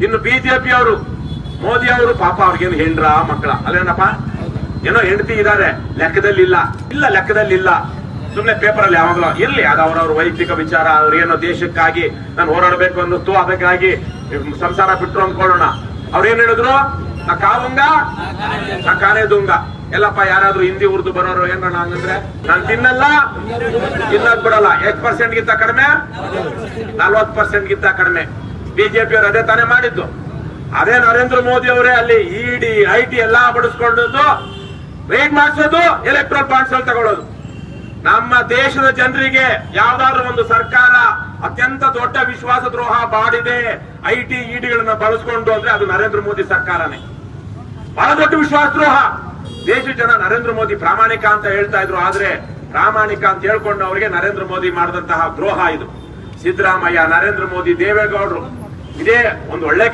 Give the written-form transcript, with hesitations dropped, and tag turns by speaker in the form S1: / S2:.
S1: ಇನ್ನು ಬಿಜೆಪಿ ಅವರು ಮೋದಿ ಅವರು ಪಾಪ ಅವ್ರಿಗೇನು ಹೆಂಡ್ರ ಮಕ್ಕಳ ಅಲ್ಲೇನಪ್ಪ, ಏನೋ ಹೆಂಡತಿ ಇದಾರೆ, ಲೆಕ್ಕದಲ್ಲಿಲ್ಲ. ಸುಮ್ನೆ ಪೇಪರ್ ಅಲ್ಲಿ ಯಾವಾಗಲೂ ಇರ್ಲಿ, ಅದು ಅವ್ರವ್ರ ವೈಯಕ್ತಿಕ ವಿಚಾರ. ಅವ್ರೇನೋ ದೇಶಕ್ಕಾಗಿ ನಾನು ಹೋರಾಡಬೇಕು ಅನ್ನಿಸ್ತು, ಅದಕ್ಕಾಗಿ ಸಂಸಾರ ಬಿಟ್ರು ಅಂದ್ಕೊಳ್ಳೋಣ. ಅವ್ರೇನ್ ಹೇಳಿದ್ರು, ನಾ ಕಾವುಂಗ ನಾ ಕಾನೇ ದುಂಗ. ಎಲ್ಲಪ್ಪ ಯಾರಾದ್ರೂ ಹಿಂದಿ ಉರ್ದು ಬರೋರು ಏನ ಹಂಗಂದ್ರೆ, ನಾನ್ ತಿನ್ನಲ್ಲ ತಿನ್ನಕ್ ಬಿಡಲ್ಲ. 8% ಗಿಂತ ಕಡಿಮೆ, 40% ಗಿಂತ ಕಡಿಮೆ. ಬಿಜೆಪಿ ಅವರು ಅದೇ ತಾನೇ ಮಾಡಿದ್ದು. ಅದೇ ನರೇಂದ್ರ ಮೋದಿ ಅವರೇ ಅಲ್ಲಿ ಇಡಿ IT ಎಲ್ಲಾ ಬಡಿಸ್ಕೊಂಡದ್ದು, ರೇಟ್ ಮಾಡಿಸೋದು, ಎಲೆಕ್ಟ್ರಲ್ ಬಾಂಡ್ಸ್ ಅಲ್ಲಿ ತಗೊಳ್ಳೋದು. ನಮ್ಮ ದೇಶದ ಜನರಿಗೆ ಯಾವ್ದಾದ್ರು ಒಂದು ಸರ್ಕಾರ ಅತ್ಯಂತ ದೊಡ್ಡ ವಿಶ್ವಾಸ ದ್ರೋಹ ಮಾಡಿದೆ IT ಇಡಿಗಳನ್ನ ಬಳಸ್ಕೊಂಡು ಅಂದ್ರೆ ಅದು ನರೇಂದ್ರ ಮೋದಿ ಸರ್ಕಾರನೇ. ಬಹಳ ದೊಡ್ಡ ವಿಶ್ವಾಸ ದ್ರೋಹ. ದೇಶದ ಜನ ನರೇಂದ್ರ ಮೋದಿ ಪ್ರಾಮಾಣಿಕ ಅಂತ ಹೇಳ್ತಾ ಇದ್ರು, ಆದ್ರೆ ಪ್ರಾಮಾಣಿಕ ಅಂತ ಹೇಳ್ಕೊಂಡು ಅವರಿಗೆ ನರೇಂದ್ರ ಮೋದಿ ಮಾಡಿದಂತಹ ದ್ರೋಹ ಇದು. ಸಿದ್ದರಾಮಯ್ಯ, ನರೇಂದ್ರ ಮೋದಿ, ದೇವೇಗೌಡರು ಇದೇ ಒಂದು ಒಳ್ಳೆ